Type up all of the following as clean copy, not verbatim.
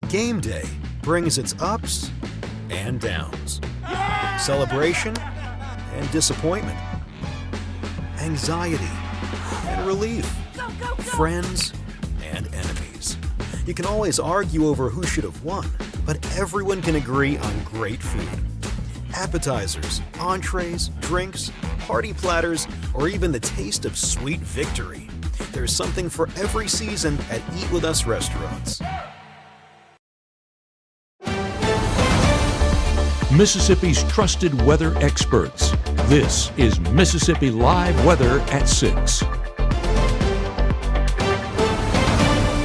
Game day brings its ups and downs, celebration and disappointment, anxiety and relief, friends and enemies. You can always argue over who should have won, but everyone can agree on great food. Appetizers, entrees, drinks, party platters, or even the taste of sweet victory. There's something for every season at Eat With Us restaurants. Mississippi's trusted weather experts. This is Mississippi Live Weather at 6.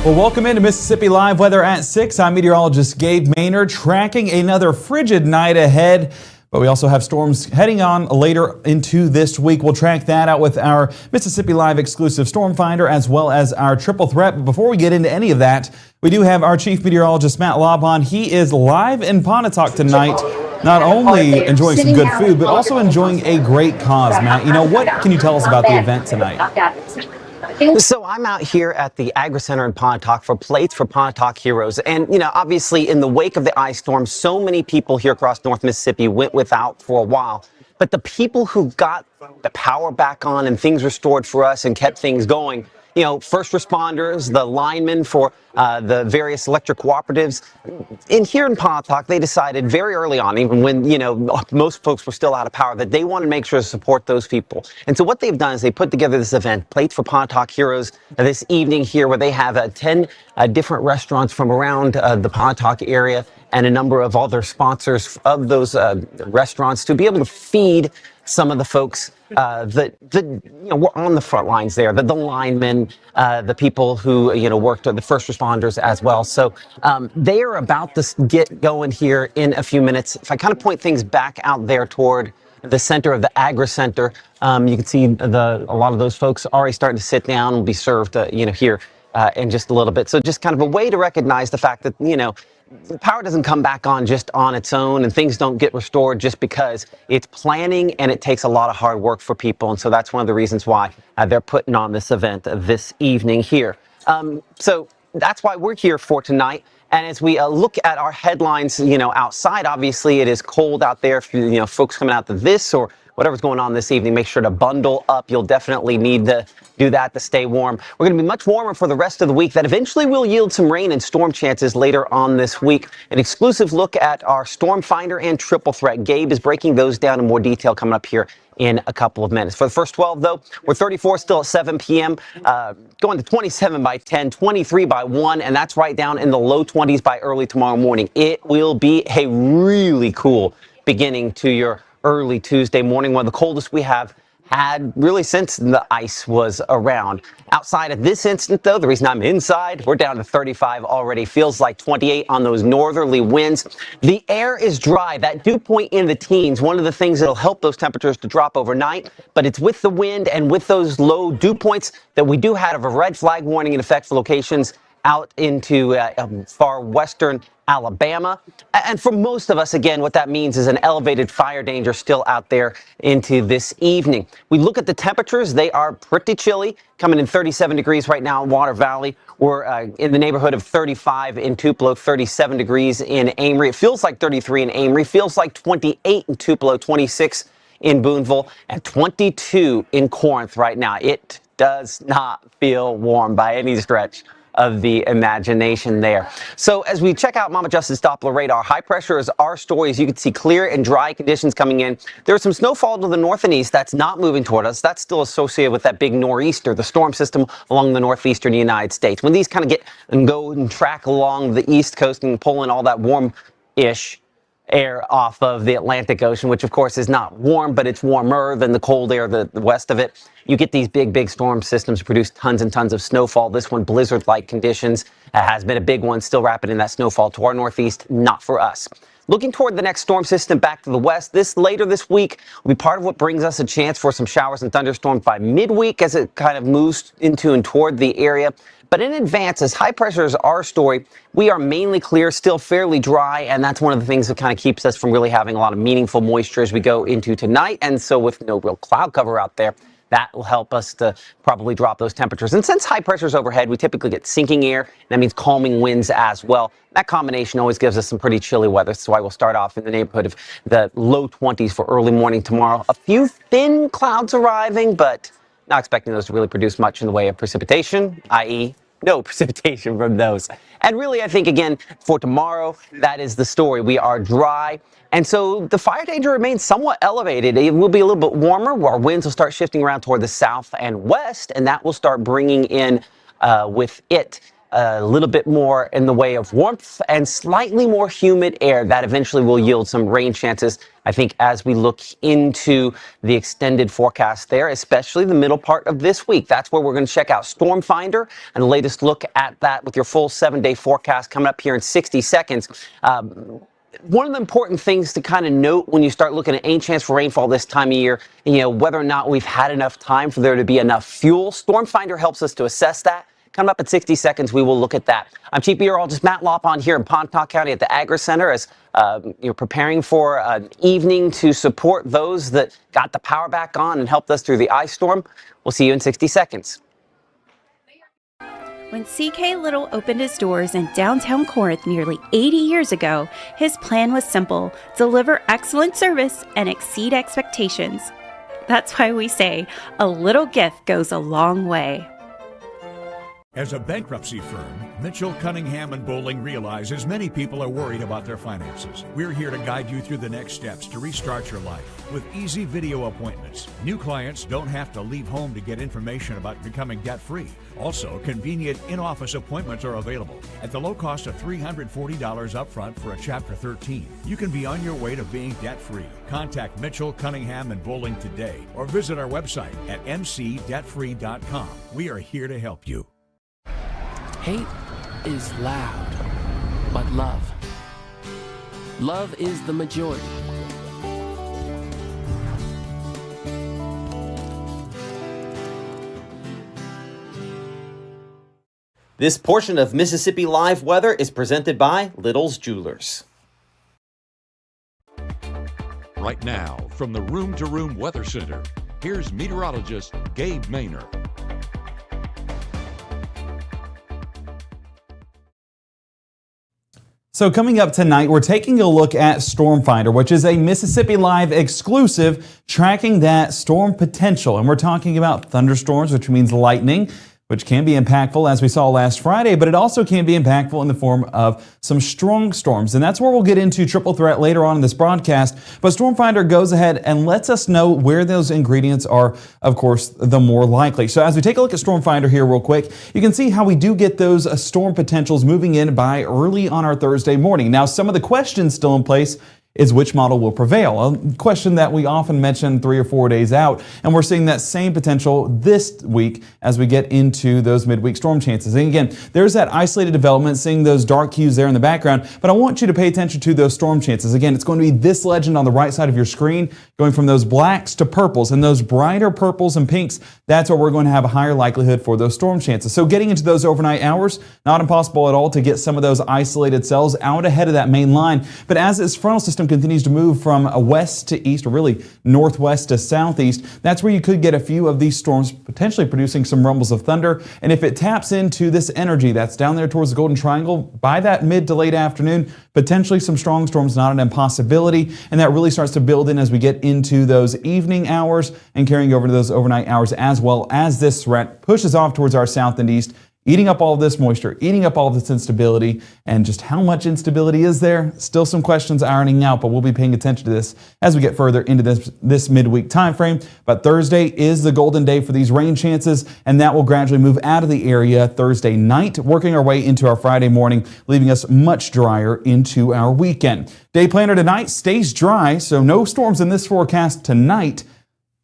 Well, welcome into Mississippi Live Weather at 6. I'm meteorologist Gabe Maynard, tracking another frigid night ahead. But we also have storms heading on later into this week. We'll track that out with our Mississippi Live exclusive storm finder as well as our triple threat. But before we get into any of that, we do have our chief meteorologist, Matt Laubon. He is live in Pontotoc tonight, not only enjoying some good food, but also enjoying a great cause. Matt, what can you tell us about the event tonight? So I'm out here at the Agri Center in Pontotoc for Plates for Pontotoc Heroes. And, obviously in the wake of the ice storm, so many people here across North Mississippi went without for a while. But the people who got the power back on and things restored for us and kept things going, first responders, the linemen for the various electric cooperatives. Here in Pontotoc, they decided very early on, even when, most folks were still out of power, that they wanted to make sure to support those people. And so what they've done is they put together this event, Plates for Pontotoc Heroes, this evening here, where they have 10 different restaurants from around the Pontotoc area and a number of other sponsors of those restaurants to be able to feed some of the folks that were on the front lines there, the linemen, the people who worked, the first responders as well. So they are about to get going here in a few minutes. If I kind of point things back out there toward the center of the Agri Center, you can see a lot of those folks already starting to sit down and be served, here in just a little bit. So just kind of a way to recognize the fact that the power doesn't come back on just on its own, and things don't get restored just because. It's planning, and it takes a lot of hard work for people. And so that's one of the reasons why they're putting on this event this evening here. So that's why we're here for tonight. And as we look at our headlines, outside, obviously it is cold out there. For folks coming out to this or whatever's going on this evening, make sure to bundle up. You'll definitely need to do that to stay warm. We're going to be much warmer for the rest of the week. That eventually will yield some rain and storm chances later on this week. An exclusive look at our storm finder and triple threat. Gabe is breaking those down in more detail coming up here in a couple of minutes. For the first 12, though, we're 34 still at 7 p.m., going to 27 by 10, 23 by 1, and that's right down in the low 20s by early tomorrow morning. It will be a really cool beginning to your early Tuesday morning, one of the coldest we have had really since the ice was around. Outside at this instant, though, the reason I'm inside, we're down to 35 already. Feels like 28 on those northerly winds. The air is dry. That dew point in the teens, one of the things that'll help those temperatures to drop overnight, but it's with the wind and with those low dew points that we do have a red flag warning in effect for locations out into far western Alabama. And for most of us, again, what that means is an elevated fire danger still out there into this evening. We look at the temperatures. They are pretty chilly, coming in 37 degrees right now in Water Valley. We're in the neighborhood of 35 in Tupelo, 37 degrees in Amory. It feels like 33 in Amory, feels like 28 in Tupelo, 26 in Booneville, and 22 in Corinth right now. It does not feel warm by any stretch of the imagination there. So as we check out Mama Justice Doppler radar, high pressure is our story. As you can see, clear and dry conditions coming in. There's some snowfall to the north and east that's not moving toward us. That's still associated with that big nor'easter, the storm system along the northeastern United States. When these kind of get and go and track along the east coast and pull in all that warm-ish air off of the Atlantic Ocean, which of course is not warm, but it's warmer than the cold air the west of it. You get these big storm systems produce tons and tons of snowfall. This one, blizzard-like conditions, has been a big one, still rapid in that snowfall to our northeast, not for us. Looking toward the next storm system back to the west, later this week will be part of what brings us a chance for some showers and thunderstorms by midweek as it kind of moves into and toward the area. But in advance, as high pressure is our story, we are mainly clear, still fairly dry, and that's one of the things that kind of keeps us from really having a lot of meaningful moisture as we go into tonight. And so with no real cloud cover out there, That will help us to probably drop those temperatures. And since high pressure is overhead, we typically get sinking air. That means calming winds as well. That combination always gives us some pretty chilly weather. So I will start off in the neighborhood of the low 20s for early morning tomorrow. A few thin clouds arriving, but not expecting those to really produce much in the way of precipitation, i.e. no precipitation from those. And really, I think, again, for tomorrow, that is the story. We are dry. And so the fire danger remains somewhat elevated. It will be a little bit warmer. Our winds will start shifting around toward the south and west, and that will start bringing in with it a little bit more in the way of warmth and slightly more humid air. That eventually will yield some rain chances, I think, as we look into the extended forecast there, especially the middle part of this week. That's where we're going to check out Storm Finder and the latest look at that with your full 7-day forecast coming up here in 60 seconds. One of the important things to kind of note when you start looking at any chance for rainfall this time of year, whether or not we've had enough time for there to be enough fuel. Storm Finder helps us to assess that. Coming up in 60 seconds, we will look at that. I'm Chief Meteorologist Matt Lopon here in Pontotoc County at the Agri Center as you're preparing for an evening to support those that got the power back on and helped us through the ice storm. We'll see you in 60 seconds. When C.K. Little opened his doors in downtown Corinth nearly 80 years ago, his plan was simple: deliver excellent service and exceed expectations. That's why we say a little gift goes a long way. As a bankruptcy firm, Mitchell, Cunningham & Bowling realizes many people are worried about their finances. We're here to guide you through the next steps to restart your life with easy video appointments. New clients don't have to leave home to get information about becoming debt-free. Also, convenient in-office appointments are available at the low cost of $340 upfront for a Chapter 13. You can be on your way to being debt-free. Contact Mitchell, Cunningham & Bowling today or visit our website at mcdebtfree.com. We are here to help you. Hate is loud, but love is the majority. This portion of Mississippi Live Weather is presented by Little's Jewelers. Right now, from the Room to Room Weather Center, here's meteorologist Gabe Maynard. So coming up tonight, we're taking a look at Storm Finder, which is a Mississippi Live exclusive tracking that storm potential. And we're talking about thunderstorms, which means lightning, which can be impactful as we saw last Friday, but it also can be impactful in the form of some strong storms. And that's where we'll get into triple threat later on in this broadcast. But Storm Finder goes ahead and lets us know where those ingredients are, of course, the more likely. So as we take a look at Storm Finder here real quick, you can see how we do get those storm potentials moving in by early on our Thursday morning. Now, some of the questions still in place is which model will prevail? A question that we often mention 3 or 4 days out, and we're seeing that same potential this week as we get into those midweek storm chances. And again, there's that isolated development, seeing those dark hues there in the background, but I want you to pay attention to those storm chances. Again, it's going to be this legend on the right side of your screen, going from those blacks to purples, and those brighter purples and pinks, that's where we're going to have a higher likelihood for those storm chances. So getting into those overnight hours, not impossible at all to get some of those isolated cells out ahead of that main line, but as this frontal system continues to move from west to east, or really northwest to southeast, that's where you could get a few of these storms potentially producing some rumbles of thunder. And if it taps into this energy that's down there towards the Golden Triangle by that mid to late afternoon, potentially some strong storms, not an impossibility. And that really starts to build in as we get into those evening hours and carrying over to those overnight hours, as well as this threat pushes off towards our south and east, eating up all of this moisture, eating up all of this instability. And just how much instability is there? Still some questions ironing out, but we'll be paying attention to this as we get further into this midweek time frame. But Thursday is the golden day for these rain chances, and that will gradually move out of the area Thursday night, working our way into our Friday morning, leaving us much drier into our weekend. Day planner tonight stays dry, so no storms in this forecast tonight.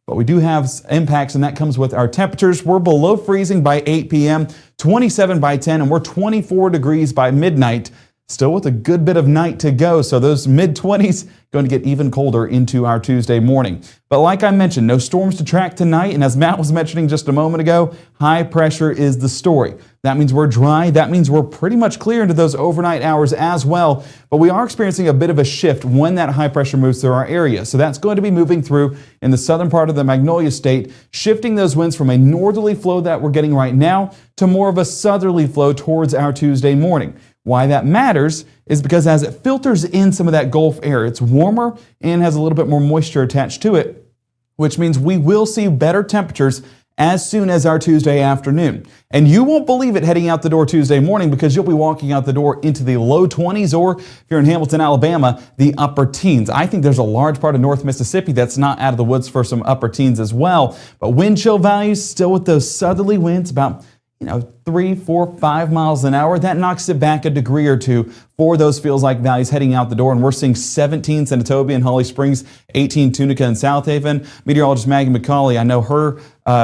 But we do have impacts, and that comes with our temperatures. We're below freezing by 8 p.m., 27 by 10, and we're 24 degrees by midnight. still with a good bit of night to go. So those mid-20s going to get even colder into our Tuesday morning. But like I mentioned, no storms to track tonight. And as Matt was mentioning just a moment ago, high pressure is the story. That means we're dry. That means we're pretty much clear into those overnight hours as well. But we are experiencing a bit of a shift when that high pressure moves through our area. So that's going to be moving through in the southern part of the Magnolia State, shifting those winds from a northerly flow that we're getting right now to more of a southerly flow towards our Tuesday morning. Why that matters is because as it filters in some of that Gulf air, it's warmer and has a little bit more moisture attached to it, which means we will see better temperatures as soon as our Tuesday afternoon. And you won't believe it heading out the door Tuesday morning, because you'll be walking out the door into the low 20s, or if you're in Hamilton, Alabama, the upper teens. I think there's a large part of North Mississippi that's not out of the woods for some upper teens as well. But wind chill values still with those southerly winds about 3, 4, 5 miles an hour. That knocks it back a degree or two for those feels-like values heading out the door. And we're seeing 17 Senatobia and Holly Springs, 18 Tunica and South Haven. Meteorologist Maggie McCauley, I know her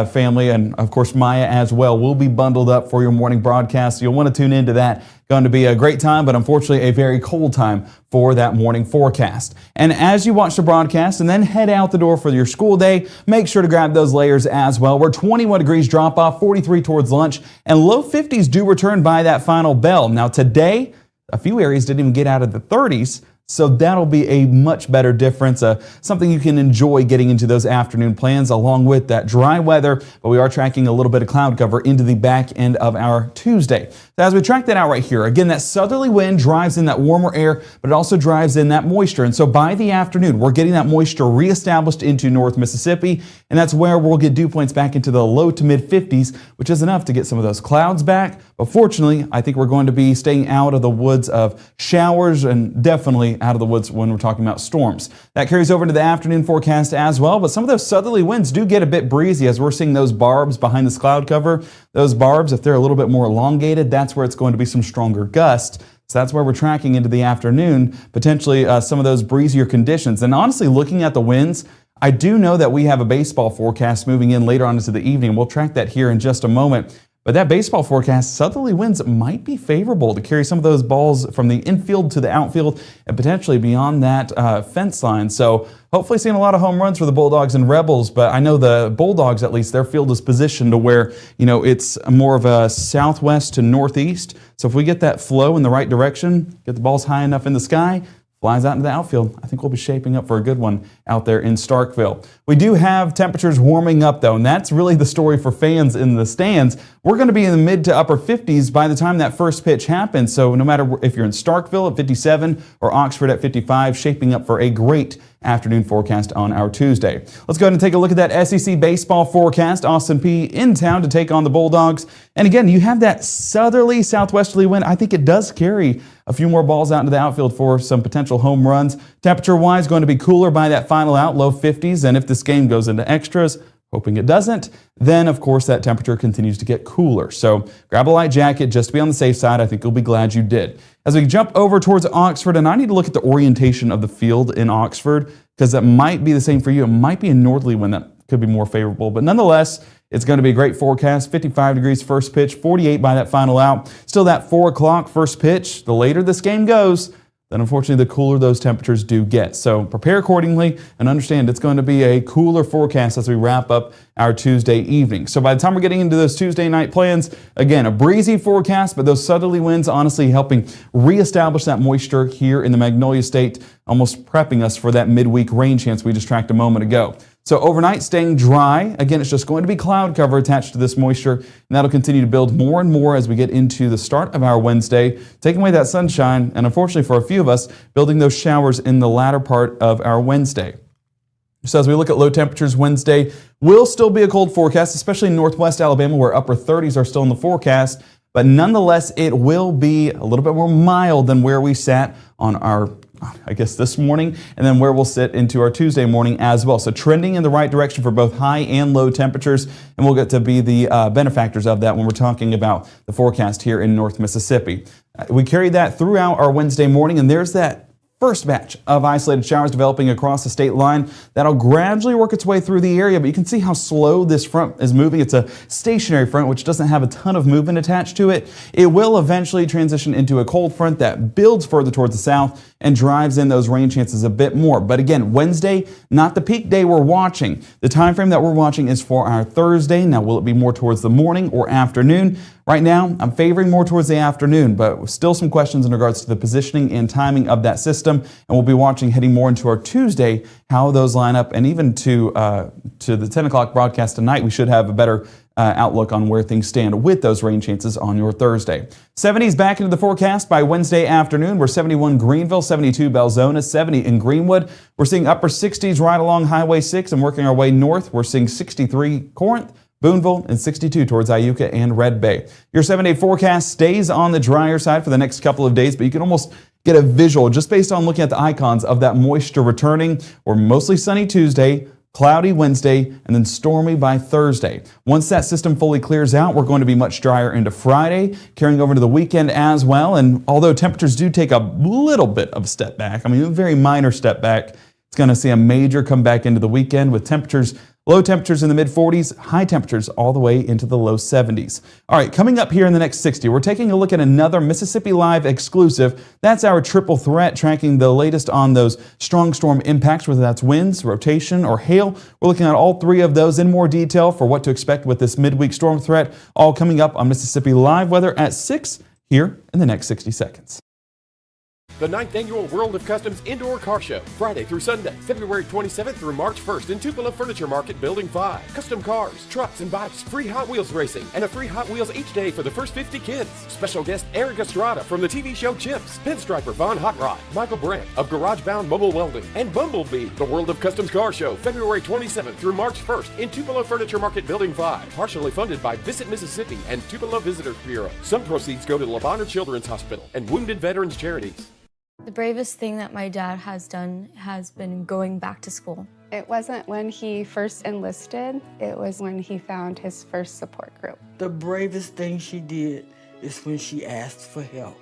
family, and of course Maya as well, will be bundled up for your morning broadcast. You'll want to tune into that. Going to be a great time, but unfortunately a very cold time for that morning forecast. And as you watch the broadcast and then head out the door for your school day, make sure to grab those layers as well. We're 21 degrees drop off, 43 towards lunch, and low 50s do return by that final bell. Now today, a few areas didn't even get out of the 30s. So that'll be a much better difference, something you can enjoy getting into those afternoon plans along with that dry weather. But we are tracking a little bit of cloud cover into the back end of our Tuesday. So as we track that out right here, again, that southerly wind drives in that warmer air, but it also drives in that moisture. And so by the afternoon, we're getting that moisture reestablished into North Mississippi. And that's where we'll get dew points back into the low to mid 50s, which is enough to get some of those clouds back. But fortunately, I think we're going to be staying out of the woods of showers, and definitely out of the woods when we're talking about storms. That carries over into the afternoon forecast as well, but some of those southerly winds do get a bit breezy as we're seeing those barbs behind this cloud cover. Those barbs, if they're a little bit more elongated, that's where it's going to be some stronger gusts. So that's where we're tracking into the afternoon, potentially some of those breezier conditions. And honestly, looking at the winds, I do know that we have a baseball forecast moving in later on into the evening. We'll track that here in just a moment. But that baseball forecast, southerly winds might be favorable to carry some of those balls from the infield to the outfield and potentially beyond that fence line. So hopefully seeing a lot of home runs for the Bulldogs and Rebels. But I know the Bulldogs, at least, their field is positioned to where, it's more of a southwest to northeast. So if we get that flow in the right direction, get the balls high enough in the sky, flies out into the outfield, I think we'll be shaping up for a good one out there in Starkville. We do have temperatures warming up though, and that's really the story for fans in the stands. We're going to be in the mid to upper 50s by the time that first pitch happens. So no matter if you're in Starkville at 57 or Oxford at 55, shaping up for a great afternoon forecast on our Tuesday. Let's go ahead and take a look at that SEC baseball forecast. Austin Peay in town to take on the Bulldogs. And again, you have that southerly, southwesterly wind. I think it does carry a few more balls out into the outfield for some potential home runs. Temperature-wise, going to be cooler by that final out, low 50s. And if this game goes into extras, hoping it doesn't, then of course that temperature continues to get cooler. So grab a light jacket just to be on the safe side. I think you'll be glad you did. As we jump over towards Oxford, and I need to look at the orientation of the field in Oxford, because that might be the same for you. It might be a northerly wind that could be more favorable, but nonetheless, it's going to be a great forecast. 55 degrees first pitch, 48 by that final out. Still that 4 o'clock first pitch. The later this game goes, then unfortunately the cooler those temperatures do get. So prepare accordingly and understand it's going to be a cooler forecast as we wrap up our Tuesday evening. So by the time we're getting into those Tuesday night plans, again, a breezy forecast, but those southerly winds honestly helping reestablish that moisture here in the Magnolia State, almost prepping us for that midweek rain chance we just tracked a moment ago. So overnight, staying dry. Again, it's just going to be cloud cover attached to this moisture, and that'll continue to build more and more as we get into the start of our Wednesday, taking away that sunshine, and unfortunately for a few of us, building those showers in the latter part of our Wednesday. So as we look at low temperatures Wednesday, will still be a cold forecast, especially in northwest Alabama where upper 30s are still in the forecast, but nonetheless, it will be a little bit more mild than where we sat on our this morning, and then where we'll sit into our Tuesday morning as well. So trending in the right direction for both high and low temperatures, and we'll get to be the benefactors of that when we're talking about the forecast here in North Mississippi. We carry that throughout our Wednesday morning, and there's that first batch of isolated showers developing across the state line. That'll gradually work its way through the area, but you can see how slow this front is moving. It's a stationary front, which doesn't have a ton of movement attached to it. It will eventually transition into a cold front that builds further towards the south and drives in those rain chances a bit more. But again, Wednesday, not the peak day we're watching. The time frame that we're watching is for our Thursday. Now, will it be more towards the morning or afternoon? Right now, I'm favoring more towards the afternoon, but still some questions in regards to the positioning and timing of that system. And we'll be watching heading more into our Tuesday, how those line up, and even to the 10 o'clock broadcast tonight, we should have a better outlook on where things stand with those rain chances on your Thursday. 70s back into the forecast by Wednesday afternoon. We're 71 Greenville, 72 Belzona, 70 in Greenwood. We're seeing upper 60s right along Highway 6 and working our way north. We're seeing 63 Corinth, Boonville, and 62 towards Iuka and Red Bay. Your 7-day forecast stays on the drier side for the next couple of days, but you can almost get a visual just based on looking at the icons of that moisture returning. We're mostly sunny Tuesday, cloudy Wednesday, and then stormy by Thursday. Once that system fully clears out, we're going to be much drier into Friday, carrying over to the weekend as well. And although temperatures do take a little bit of a step back, I mean, a very minor step back, it's going to see a major comeback into the weekend with temperatures, low temperatures in the mid-40s, high temperatures all the way into the low 70s. All right, coming up here in the next 60, we're taking a look at another Mississippi Live exclusive. That's our triple threat, tracking the latest on those strong storm impacts, whether that's winds, rotation, or hail. We're looking at all three of those in more detail for what to expect with this midweek storm threat, all coming up on Mississippi Live Weather at 6 here in the next 60 seconds. The 9th Annual World of Customs Indoor Car Show, Friday through Sunday, February 27th through March 1st in Tupelo Furniture Market, Building 5. Custom cars, trucks, and bikes, free Hot Wheels racing, and a free Hot Wheels each day for the first 50 kids. Special guest Eric Estrada from the TV show Chips, Pinstriper Von Hot Rod, Michael Brandt of Garage Bound Mobile Welding, and Bumblebee. The World of Customs Car Show, February 27th through March 1st in Tupelo Furniture Market, Building 5. Partially funded by Visit Mississippi and Tupelo Visitors Bureau. Some proceeds go to Le Bonheur Children's Hospital and Wounded Veterans Charities. The bravest thing that my dad has done has been going back to school. It wasn't when he first enlisted, it was when he found his first support group. The bravest thing she did is when she asked for help.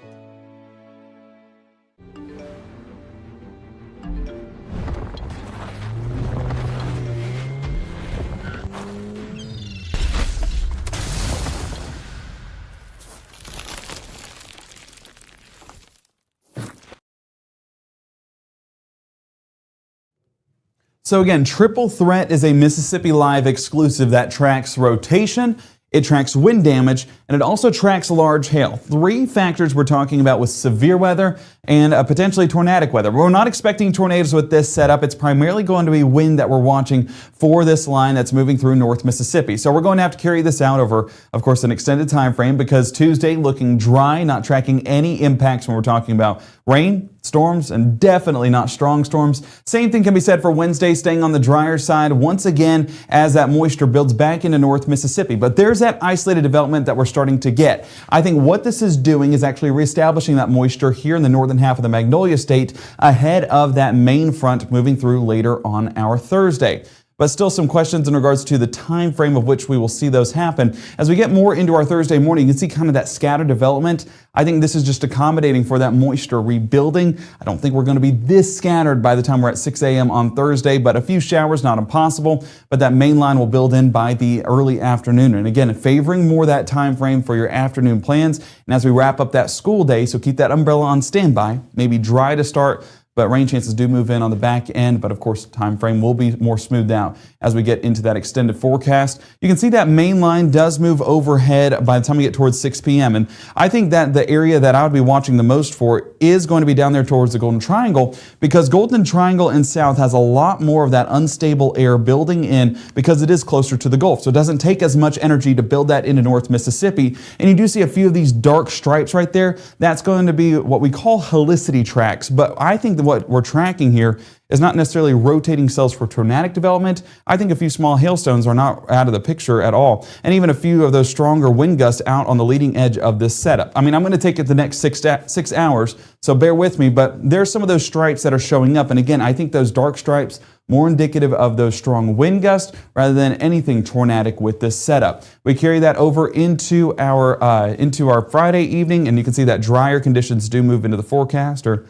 So again, Triple Threat is a Mississippi Live exclusive that tracks rotation, it tracks wind damage, and it also tracks large hail. Three factors we're talking about with severe weather and potentially tornadic weather. We're not expecting tornadoes with this setup. It's primarily going to be wind that we're watching for this line that's moving through North Mississippi. So we're going to have to carry this out over, of course, an extended time frame because Tuesday looking dry, not tracking any impacts when we're talking about rain, storms, and definitely not strong storms. Same thing can be said for Wednesday, staying on the drier side once again as that moisture builds back into North Mississippi. But there's that isolated development that we're starting to get. I think what this is doing is actually reestablishing that moisture here in the northern half of the Magnolia State ahead of that main front moving through later on our Thursday. But still some questions in regards to the time frame of which we will see those happen. As we get more into our Thursday morning, you can see kind of that scattered development. I think this is just accommodating for that moisture rebuilding. I don't think we're going to be this scattered by the time we're at 6 a.m. on Thursday, but a few showers, not impossible. But that main line will build in by the early afternoon. And again, favoring more that time frame for your afternoon plans. And as we wrap up that school day, so keep that umbrella on standby, maybe dry to start, but rain chances do move in on the back end. But of course, time frame will be more smoothed out as we get into that extended forecast. You can see that main line does move overhead by the time we get towards 6 p.m. And I think that the area that I would be watching the most for is going to be down there towards the Golden Triangle, because Golden Triangle and south has a lot more of that unstable air building in because it is closer to the Gulf. So it doesn't take as much energy to build that into North Mississippi. And you do see a few of these dark stripes right there. That's going to be what we call helicity tracks. But I think that what we're tracking here is not necessarily rotating cells for tornadic development. I think a few small hailstones are not out of the picture at all. And even a few of those stronger wind gusts out on the leading edge of this setup. I mean, I'm going to take it the next 6 hours, so bear with me, but there's some of those stripes that are showing up. And again, I think those dark stripes more indicative of those strong wind gusts rather than anything tornadic with this setup. We carry that over into our Friday evening, and you can see that drier conditions do move into the forecast, or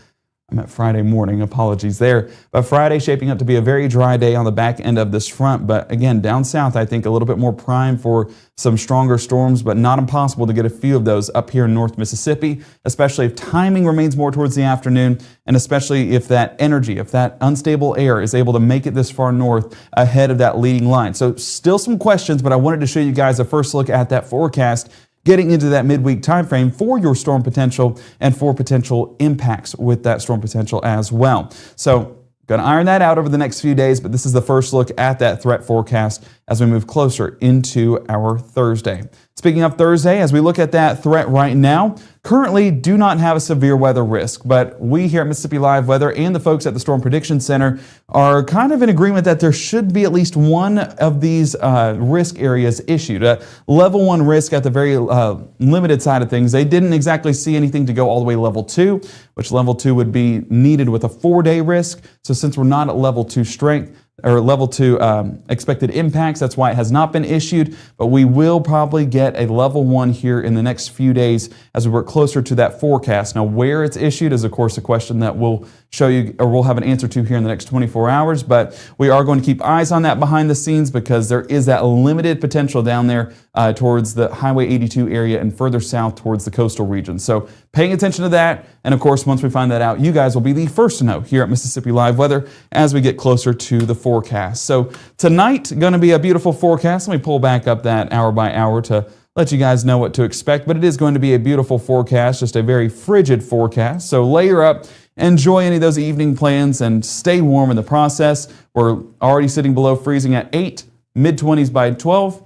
I meant Friday morning, apologies there. But Friday shaping up to be a very dry day on the back end of this front. But again, down south, I think a little bit more prime for some stronger storms, but not impossible to get a few of those up here in North Mississippi, especially if timing remains more towards the afternoon, and especially if that energy, if that unstable air is able to make it this far north ahead of that leading line. So still some questions, but I wanted to show you guys a first look at that forecast getting into that midweek time frame for your storm potential and for potential impacts with that storm potential as well. So going to iron that out over the next few days, but this is the first look at that threat forecast as we move closer into our Thursday. Speaking of Thursday, as we look at that threat right now, currently do not have a severe weather risk, but we here at Mississippi Live Weather and the folks at the Storm Prediction Center are kind of in agreement that there should be at least one of these risk areas issued. A level 1 risk at the very limited side of things. They didn't exactly see anything to go all the way level 2, which level 2 would be needed with a 4-day risk. So since we're not at level 2 strength, or level 2 expected impacts. That's why it has not been issued, but we will probably get a level 1 here in the next few days as we work closer to that forecast. Now, where it's issued is, of course, a question that we'll show you, or we'll have an answer to here in the next 24 hours, but we are going to keep eyes on that behind the scenes because there is that limited potential down there towards the Highway 82 area and further south towards the coastal region. So paying attention to that, and of course, once we find that out, you guys will be the first to know here at Mississippi Live Weather as we get closer to the forecast. So tonight, going to be a beautiful forecast. Let me pull back up that hour by hour to let you guys know what to expect, but it is going to be a beautiful forecast, just a very frigid forecast. So layer up, enjoy any of those evening plans, and stay warm in the process. We're already sitting below freezing at 8, mid-20s by 12,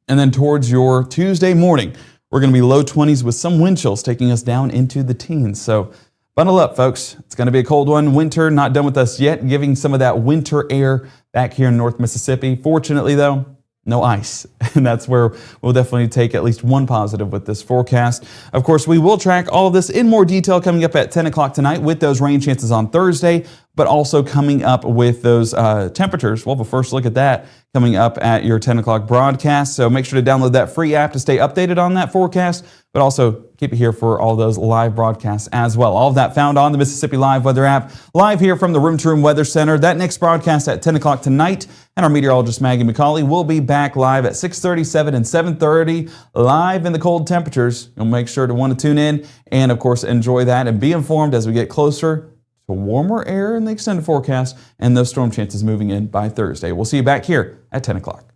and then towards your Tuesday morning, we're going to be low 20s with some wind chills taking us down into the teens. So bundle up, folks. It's going to be a cold one. Winter not done with us yet, giving some of that winter air back here in North Mississippi. Fortunately, though, no ice, and that's where we'll definitely take at least one positive with this forecast. Of course, we will track all of this in more detail coming up at 10 o'clock tonight with those rain chances on Thursday, but also coming up with those temperatures. We'll have a first look at that coming up at your 10 o'clock broadcast. So make sure to download that free app to stay updated on that forecast, but also keep it here for all those live broadcasts as well. All of that found on the Mississippi Live Weather app, live here from the Room to Room Weather Center. That next broadcast at 10 o'clock tonight, and our meteorologist Maggie McCauley will be back live at 6:37 and 7:30, live in the cold temperatures. You'll make sure to want to tune in and, of course, enjoy that and be informed as we get closer to warmer air in the extended forecast and those storm chances moving in by Thursday. We'll see you back here at 10 o'clock.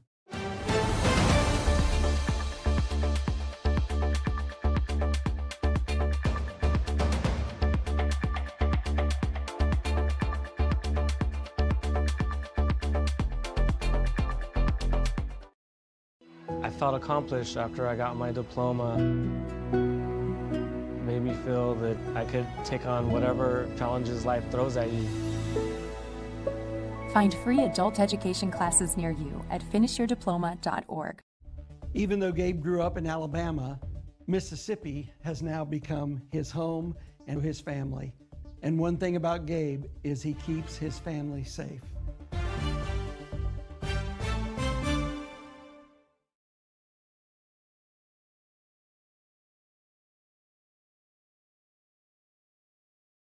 I felt accomplished after I got my diploma. Made me feel that I could take on whatever challenges life throws at you. Find free adult education classes near you at finishyourdiploma.org. Even though Gabe grew up in Alabama, Mississippi has now become his home and his family. And one thing about Gabe is he keeps his family safe.